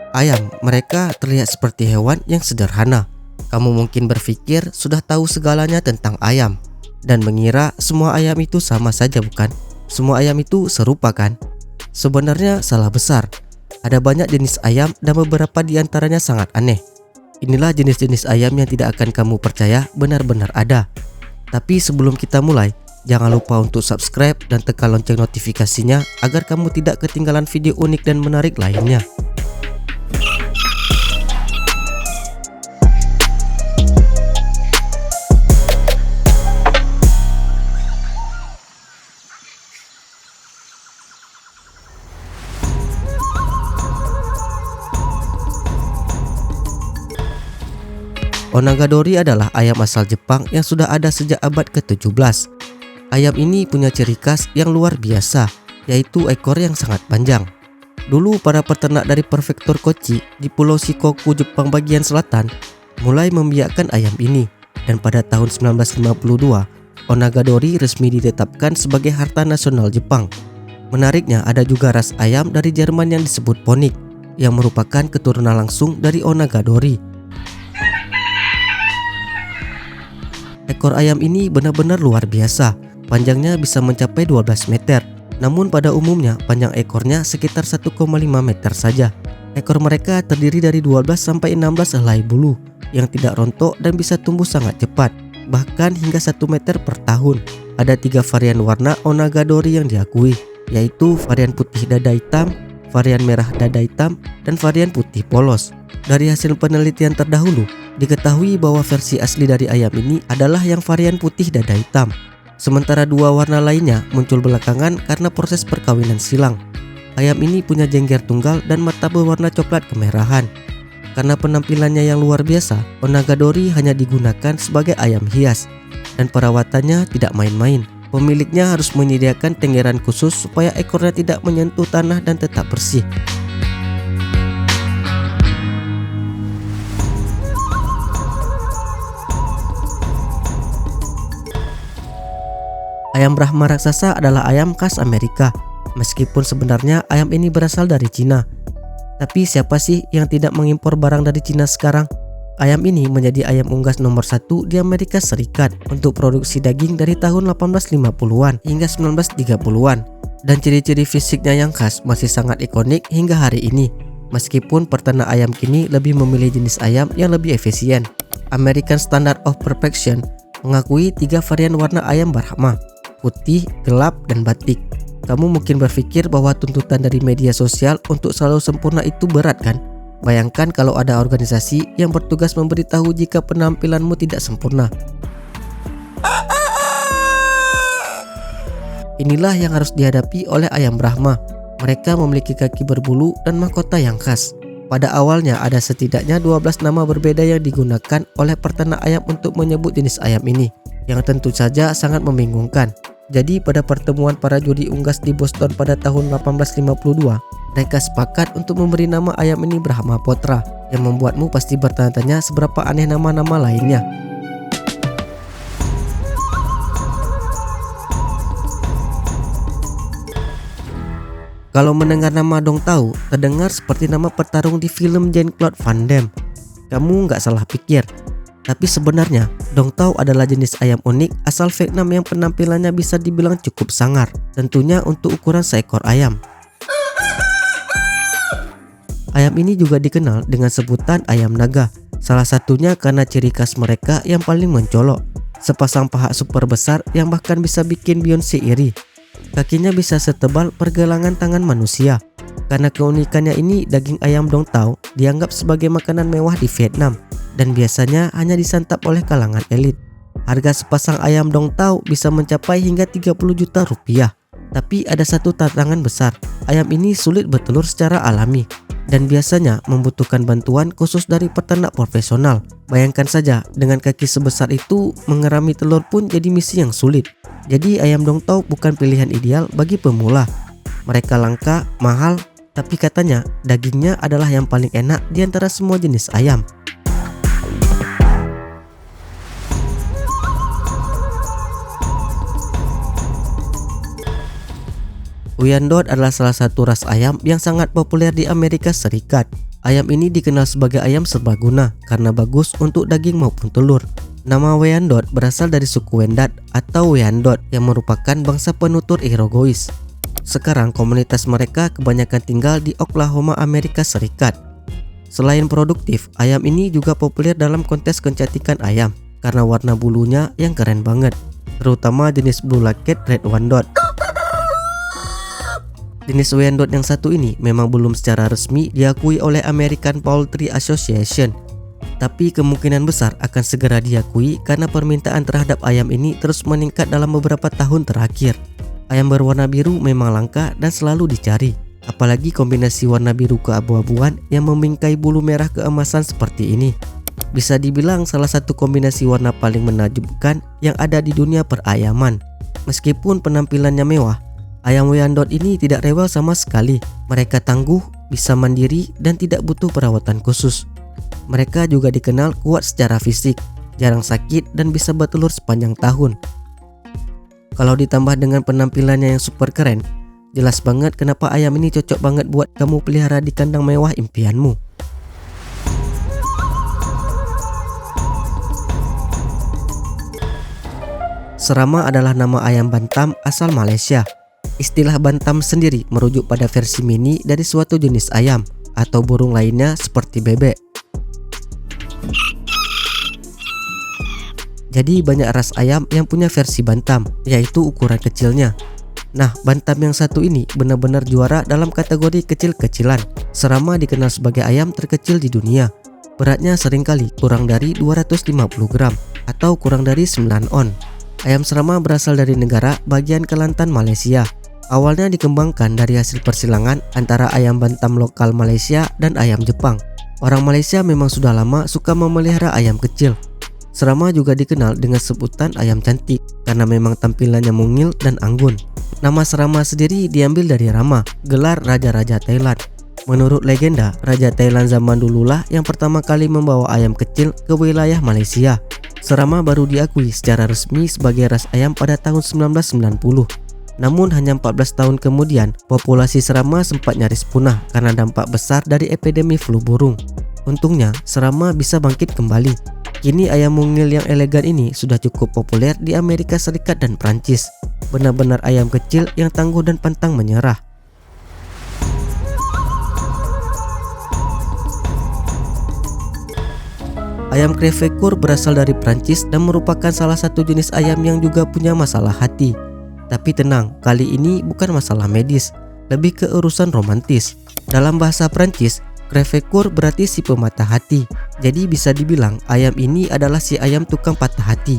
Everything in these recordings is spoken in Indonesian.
Ayam, mereka terlihat seperti hewan yang sederhana. Kamu mungkin berpikir sudah tahu segalanya tentang ayam dan mengira semua ayam itu sama saja, bukan? Semua ayam itu serupa, kan? Sebenarnya salah besar. Ada banyak jenis ayam dan beberapa di antaranya sangat aneh. Inilah jenis-jenis ayam yang tidak akan kamu percaya benar-benar ada. Tapi sebelum kita mulai, jangan lupa untuk subscribe dan tekan lonceng notifikasinya agar kamu tidak ketinggalan video unik dan menarik lainnya. Onagadori adalah ayam asal Jepang yang sudah ada sejak abad ke-17. Ayam ini punya ciri khas yang luar biasa, yaitu ekor yang sangat panjang. Dulu para peternak dari prefektur Kochi di Pulau Shikoku, Jepang bagian selatan, mulai membiakkan ayam ini, dan pada tahun 1952, Onagadori resmi ditetapkan sebagai harta nasional Jepang. Menariknya, ada juga ras ayam dari Jerman yang disebut Ponik, yang merupakan keturunan langsung dari Onagadori. Ekor ayam ini benar-benar luar biasa. Panjangnya bisa mencapai 12 meter. Namun pada umumnya panjang ekornya sekitar 1,5 meter saja. Ekor mereka terdiri dari 12 sampai 16 helai bulu yang tidak rontok dan bisa tumbuh sangat cepat, bahkan hingga 1 meter per tahun. Ada 3 varian warna Onagadori yang diakui, yaitu varian putih dada hitam, varian merah dada hitam, dan varian putih polos. Dari hasil penelitian terdahulu, diketahui bahwa versi asli dari ayam ini adalah yang varian putih dada hitam. Sementara 2 warna lainnya muncul belakangan karena proses perkawinan silang. Ayam ini punya jengger tunggal dan mata berwarna coklat kemerahan. Karena penampilannya yang luar biasa, Onagadori hanya digunakan sebagai ayam hias, dan perawatannya tidak main-main. Pemiliknya harus menyediakan tenggeran khusus supaya ekornya tidak menyentuh tanah dan tetap bersih. Ayam Brahma raksasa adalah ayam khas Amerika, meskipun sebenarnya ayam ini berasal dari Cina. Tapi siapa sih yang tidak mengimpor barang dari Cina sekarang? Ayam ini menjadi ayam unggas nomor 1 di Amerika Serikat untuk produksi daging dari tahun 1850-an hingga 1930-an. Dan ciri-ciri fisiknya yang khas masih sangat ikonik hingga hari ini. Meskipun peternak ayam kini lebih memilih jenis ayam yang lebih efisien. American Standard of Perfection mengakui 3 varian warna ayam Brahma: putih, gelap, dan batik. Kamu mungkin berpikir bahwa tuntutan dari media sosial untuk selalu sempurna itu berat, kan? Bayangkan kalau ada organisasi yang bertugas memberitahu jika penampilanmu tidak sempurna. Inilah yang harus dihadapi oleh ayam Brahma. Mereka memiliki kaki berbulu dan mahkota yang khas. Pada awalnya ada setidaknya 12 nama berbeda yang digunakan oleh peternak ayam untuk menyebut jenis ayam ini, yang tentu saja sangat membingungkan. Jadi pada pertemuan para juri unggas di Boston pada tahun 1852, mereka sepakat untuk memberi nama ayam ini Brahma Potra, yang membuatmu pasti bertanya-tanya seberapa aneh nama-nama lainnya. Kalau mendengar nama Dong Tao, terdengar seperti nama petarung di film Jean-Claude Van Damme. Kamu nggak salah pikir. Tapi sebenarnya, Dong Tao adalah jenis ayam unik asal Vietnam yang penampilannya bisa dibilang cukup sangar, tentunya untuk ukuran seekor ayam. Ayam ini juga dikenal dengan sebutan ayam naga, salah satunya karena ciri khas mereka yang paling mencolok, sepasang paha super besar yang bahkan bisa bikin Beyonce iri. Kakinya bisa setebal pergelangan tangan manusia. Karena keunikannya ini, daging ayam Dong Tao dianggap sebagai makanan mewah di Vietnam dan biasanya hanya disantap oleh kalangan elit. Harga sepasang ayam Dong Tao bisa mencapai hingga 30 juta rupiah. Tapi ada satu tantangan besar, ayam ini sulit bertelur secara alami dan biasanya membutuhkan bantuan khusus dari peternak profesional. Bayangkan saja, dengan kaki sebesar itu, mengerami telur pun jadi misi yang sulit. Jadi ayam Dong Tao bukan pilihan ideal bagi pemula. Mereka langka, mahal, tapi katanya dagingnya adalah yang paling enak di antara semua jenis ayam. Wyandotte adalah salah satu ras ayam yang sangat populer di Amerika Serikat. Ayam ini dikenal sebagai ayam serbaguna karena bagus untuk daging maupun telur. Nama Wyandot berasal dari suku Wendat atau Wyandot yang merupakan bangsa penutur Iroquois. Sekarang komunitas mereka kebanyakan tinggal di Oklahoma, Amerika Serikat. Selain produktif, ayam ini juga populer dalam kontes kecantikan ayam karena warna bulunya yang keren banget, terutama jenis Blue Lacquet Red Wyandot. Jenis Wyandot yang satu ini memang belum secara resmi diakui oleh American Poultry Association, tapi kemungkinan besar akan segera diakui karena permintaan terhadap ayam ini terus meningkat dalam beberapa tahun terakhir. Ayam berwarna biru memang langka dan selalu dicari, apalagi kombinasi warna biru keabu-abuan yang membingkai bulu merah keemasan seperti ini. Bisa dibilang salah satu kombinasi warna paling menakjubkan yang ada di dunia perayaman. Meskipun penampilannya mewah, ayam Wyandot ini tidak rewel sama sekali. Mereka tangguh, bisa mandiri, dan tidak butuh perawatan khusus. Mereka juga dikenal kuat secara fisik, jarang sakit, dan bisa bertelur sepanjang tahun. Kalau ditambah dengan penampilannya yang super keren, jelas banget kenapa ayam ini cocok banget buat kamu pelihara di kandang mewah impianmu. Serama adalah nama ayam bantam asal Malaysia. Istilah bantam sendiri merujuk pada versi mini dari suatu jenis ayam atau burung lainnya seperti bebek. Jadi banyak ras ayam yang punya versi bantam, yaitu ukuran kecilnya. Nah, bantam yang satu ini benar-benar juara dalam kategori kecil-kecilan. Serama dikenal sebagai ayam terkecil di dunia. Beratnya seringkali kurang dari 250 gram atau kurang dari 9 on. Ayam serama berasal dari negara bagian Kelantan, Malaysia. Awalnya dikembangkan dari hasil persilangan antara ayam bantam lokal Malaysia dan ayam Jepang. Orang Malaysia memang sudah lama suka memelihara ayam kecil. Serama juga dikenal dengan sebutan ayam cantik karena memang tampilannya mungil dan anggun. Nama serama sendiri diambil dari Rama, gelar raja-raja Thailand. Menurut legenda, Raja Thailand zaman dululah yang pertama kali membawa ayam kecil ke wilayah Malaysia. Serama baru diakui secara resmi sebagai ras ayam pada tahun 1990. Namun hanya 14 tahun kemudian, populasi serama sempat nyaris punah karena dampak besar dari epidemi flu burung. Untungnya, serama bisa bangkit kembali. Kini ayam mungil yang elegan ini sudah cukup populer di Amerika Serikat dan Prancis. Benar-benar ayam kecil yang tangguh dan pantang menyerah. Ayam Crevecoeur berasal dari Prancis dan merupakan salah satu jenis ayam yang juga punya masalah hati. Tapi tenang, kali ini bukan masalah medis, lebih ke urusan romantis. Dalam bahasa Prancis, Crevecoeur berarti si pematah hati. Jadi bisa dibilang ayam ini adalah si ayam tukang patah hati.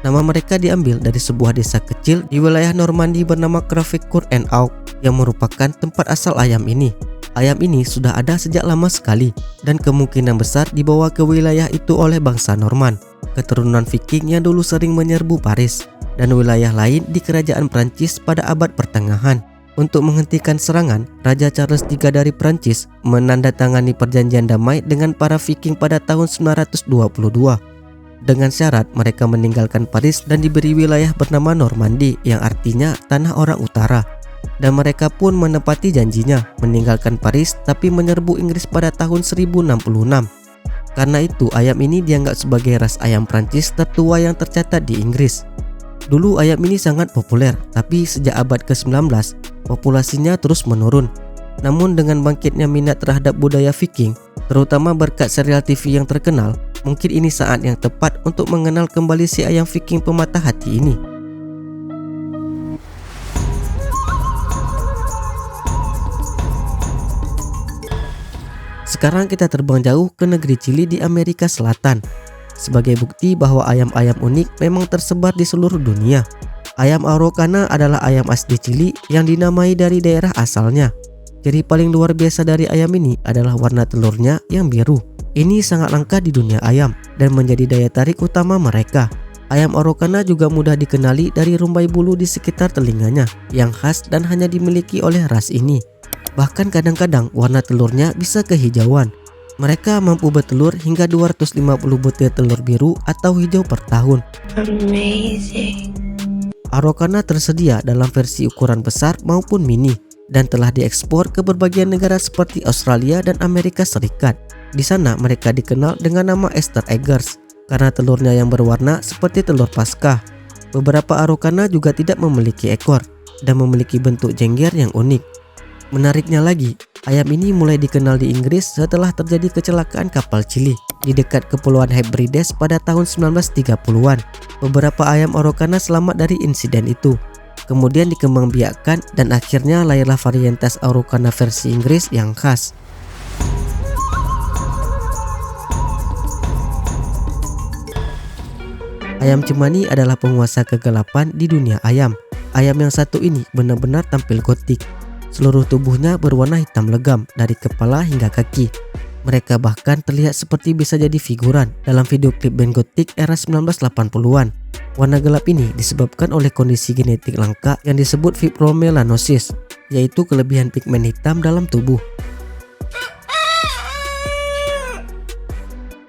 Nama mereka diambil dari sebuah desa kecil di wilayah Normandy bernama Crevecoeur en Auge yang merupakan tempat asal ayam ini. Ayam ini sudah ada sejak lama sekali dan kemungkinan besar dibawa ke wilayah itu oleh bangsa Norman, keturunan Viking yang dulu sering menyerbu Paris dan wilayah lain di kerajaan Prancis pada abad pertengahan. Untuk menghentikan serangan, Raja Charles III dari Prancis menandatangani perjanjian damai dengan para Viking pada tahun 922. Dengan syarat mereka meninggalkan Paris dan diberi wilayah bernama Normandy yang artinya tanah orang utara. Dan mereka pun menepati janjinya meninggalkan Paris tapi menyerbu Inggris pada tahun 1066. Karena itu ayam ini dianggap sebagai ras ayam Prancis tertua yang tercatat di Inggris. Dulu ayam ini sangat populer, tapi sejak abad ke-19 populasinya terus menurun. Namun dengan bangkitnya minat terhadap budaya Viking, terutama berkat serial TV yang terkenal, mungkin ini saat yang tepat untuk mengenal kembali si ayam Viking pematah hati ini. Sekarang kita terbang jauh ke negeri Chili di Amerika Selatan. Sebagai bukti bahwa ayam-ayam unik memang tersebar di seluruh dunia. Ayam Araucana adalah ayam asli Chili yang dinamai dari daerah asalnya. Ciri paling luar biasa dari ayam ini adalah warna telurnya yang biru. Ini sangat langka di dunia ayam dan menjadi daya tarik utama mereka. Ayam Araucana juga mudah dikenali dari rumbai bulu di sekitar telinganya yang khas dan hanya dimiliki oleh ras ini. Bahkan kadang-kadang warna telurnya bisa kehijauan. Mereka mampu bertelur hingga 250 butir telur biru atau hijau per tahun. Amazing. Araucana tersedia dalam versi ukuran besar maupun mini. dan telah diekspor ke berbagai negara seperti Australia dan Amerika Serikat. Di sana mereka dikenal dengan nama Easter eggers karena telurnya yang berwarna seperti telur Paskah. Beberapa Araucana juga tidak memiliki ekor dan memiliki bentuk jengger yang unik. Menariknya lagi, ayam ini mulai dikenal di Inggris setelah terjadi kecelakaan kapal Chili di dekat Kepulauan Hebrides pada tahun 1930-an. Beberapa ayam Araucana selamat dari insiden itu, kemudian dikembangbiakkan dan akhirnya lahirlah varietas Araucana versi Inggris yang khas. Ayam cemani adalah penguasa kegelapan di dunia ayam. Ayam yang satu ini benar-benar tampil gotik. Seluruh tubuhnya berwarna hitam legam dari kepala hingga kaki. Mereka bahkan terlihat seperti bisa jadi figuran dalam video klip band gotik era 1980-an. Warna gelap ini disebabkan oleh kondisi genetik langka yang disebut fibromelanosis, yaitu kelebihan pigmen hitam dalam tubuh.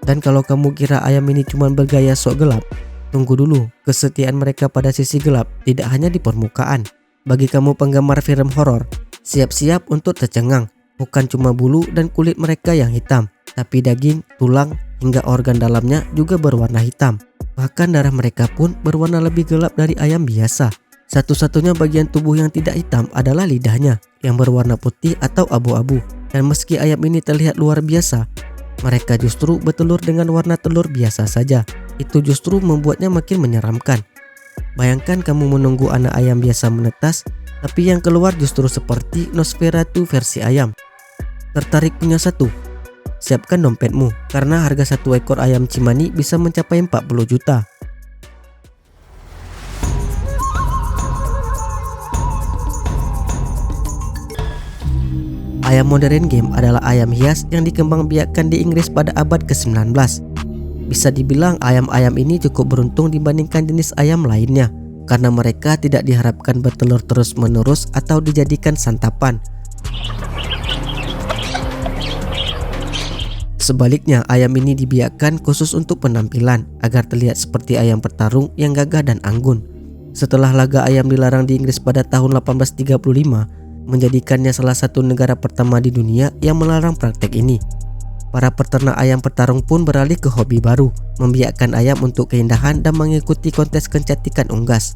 Dan kalau kamu kira ayam ini cuma bergaya sok gelap, tunggu dulu, kesetiaan mereka pada sisi gelap tidak hanya di permukaan. Bagi kamu penggemar film horor, siap-siap untuk tercengang. Bukan cuma bulu dan kulit mereka yang hitam, tapi daging, tulang, hingga organ dalamnya juga berwarna hitam. Bahkan darah mereka pun berwarna lebih gelap dari ayam biasa. Satu-satunya bagian tubuh yang tidak hitam adalah lidahnya, yang berwarna putih atau abu-abu. Dan meski ayam ini terlihat luar biasa, mereka justru bertelur dengan warna telur biasa saja. Itu justru membuatnya makin menyeramkan. Bayangkan kamu menunggu anak ayam biasa menetas, tapi yang keluar justru seperti Nosferatu versi ayam. Tertarik punya satu? Siapkan dompetmu, karena harga satu ekor ayam cemani bisa mencapai 40 juta. Ayam modern game adalah ayam hias yang dikembangbiakkan di Inggris pada abad ke-19. Bisa dibilang ayam-ayam ini cukup beruntung dibandingkan jenis ayam lainnya, karena mereka tidak diharapkan bertelur terus-menerus atau dijadikan santapan. Sebaliknya, ayam ini dibiarkan khusus untuk penampilan agar terlihat seperti ayam petarung yang gagah dan anggun. Setelah laga ayam dilarang di Inggris pada tahun 1835, menjadikannya salah satu negara pertama di dunia yang melarang praktek ini. Para peternak ayam petarung pun beralih ke hobi baru, membiakkan ayam untuk keindahan dan mengikuti kontes kecantikan unggas.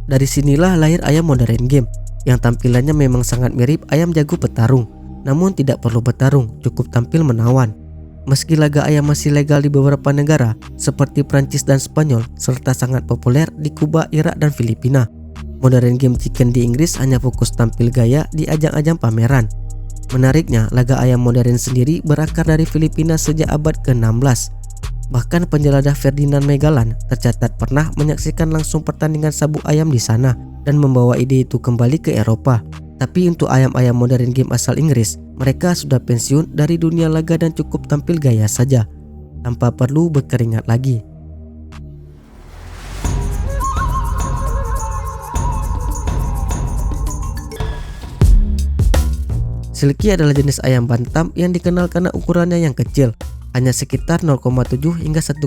Dari sinilah lahir ayam modern game, yang tampilannya memang sangat mirip ayam jago petarung, namun tidak perlu bertarung, cukup tampil menawan. Meski laga ayam masih legal di beberapa negara seperti Prancis dan Spanyol, serta sangat populer di Kuba, Irak, dan Filipina, modern game chicken di Inggris hanya fokus tampil gaya di ajang-ajang pameran. Menariknya, laga ayam modern sendiri berakar dari Filipina sejak abad ke-16. Bahkan penjelajah Ferdinand Magellan tercatat pernah menyaksikan langsung pertandingan sabuk ayam di sana dan membawa ide itu kembali ke Eropa. Tapi untuk ayam-ayam modern game asal Inggris, mereka sudah pensiun dari dunia laga dan cukup tampil gaya saja, tanpa perlu berkeringat lagi. Silky adalah jenis ayam bantam yang dikenal karena ukurannya yang kecil, hanya sekitar 0,7 hingga 1,6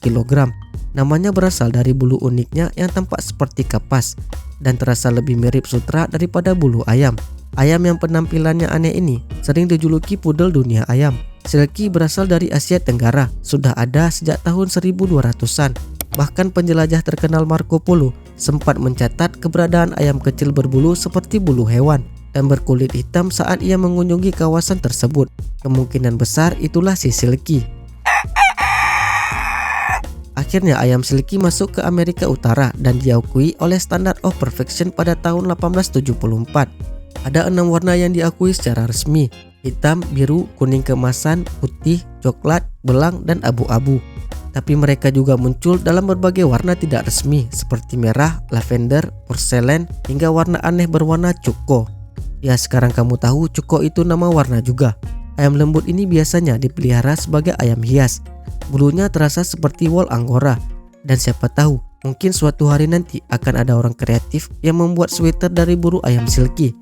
kg. Namanya berasal dari bulu uniknya yang tampak seperti kapas dan terasa lebih mirip sutra daripada bulu ayam. Ayam yang penampilannya aneh ini sering dijuluki pudel dunia ayam. Silky berasal dari Asia Tenggara, sudah ada sejak tahun 1200-an. Bahkan penjelajah terkenal Marco Polo sempat mencatat keberadaan ayam kecil berbulu seperti bulu hewan dan berkulit hitam saat ia mengunjungi kawasan tersebut. Kemungkinan besar itulah si Silky. Akhirnya ayam Silky masuk ke Amerika Utara dan diakui oleh Standard of Perfection pada tahun 1874. Ada 6 warna yang diakui secara resmi: hitam, biru, kuning keemasan, putih, coklat, belang, dan abu-abu. Tapi mereka juga muncul dalam berbagai warna tidak resmi seperti merah, lavender, porselen, hingga warna aneh berwarna cuko. Ya, sekarang kamu tahu cuko itu nama warna juga. Ayam lembut ini biasanya dipelihara sebagai ayam hias. Bulunya terasa seperti wol Angora. Dan siapa tahu, mungkin suatu hari nanti akan ada orang kreatif yang membuat sweater dari bulu ayam Silky.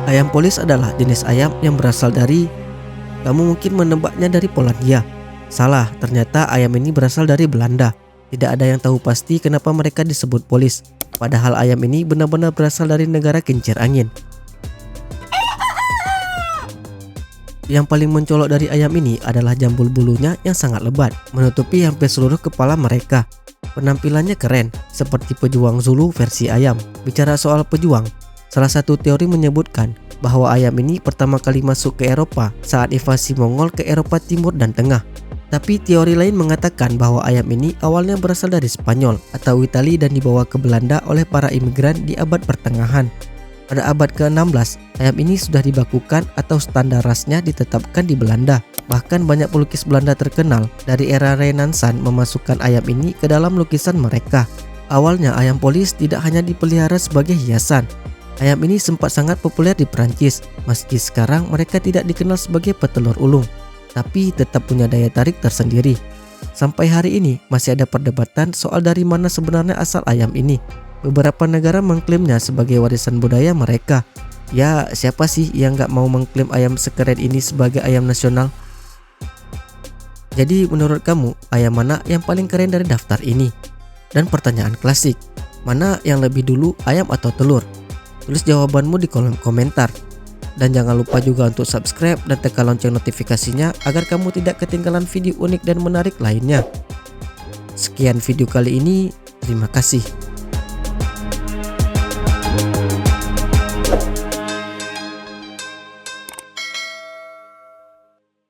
Ayam polis adalah jenis ayam yang berasal dari, kamu mungkin menebaknya dari Polandia. Salah, ternyata ayam ini berasal dari Belanda. Tidak ada yang tahu pasti kenapa mereka disebut polis. Padahal ayam ini benar-benar berasal dari negara kincir angin. Yang paling mencolok dari ayam ini adalah jambul bulunya yang sangat lebat, menutupi hampir seluruh kepala mereka. Penampilannya keren, seperti pejuang Zulu versi ayam. Bicara soal pejuang, salah satu teori menyebutkan bahwa ayam ini pertama kali masuk ke Eropa saat invasi Mongol ke Eropa Timur dan Tengah. Tapi teori lain mengatakan bahwa ayam ini awalnya berasal dari Spanyol atau Italia dan dibawa ke Belanda oleh para imigran di abad pertengahan. Pada abad ke-16, ayam ini sudah dibakukan atau standar rasnya ditetapkan di Belanda. Bahkan banyak pelukis Belanda terkenal dari era Renaissance memasukkan ayam ini ke dalam lukisan mereka. Awalnya ayam polis tidak hanya dipelihara sebagai hiasan. Ayam ini sempat sangat populer di Prancis, meski sekarang mereka tidak dikenal sebagai petelur ulung, tapi tetap punya daya tarik tersendiri. Sampai hari ini masih ada perdebatan soal dari mana sebenarnya asal ayam ini. Beberapa negara mengklaimnya sebagai warisan budaya mereka. Ya, siapa sih yang gak mau mengklaim ayam sekeren ini sebagai ayam nasional? Jadi menurut kamu, ayam mana yang paling keren dari daftar ini? Dan pertanyaan klasik, mana yang lebih dulu, ayam atau telur? Tulis jawabanmu di kolom komentar. Dan jangan lupa juga untuk subscribe dan tekan lonceng notifikasinya agar kamu tidak ketinggalan video unik dan menarik lainnya. Sekian video kali ini, terima kasih.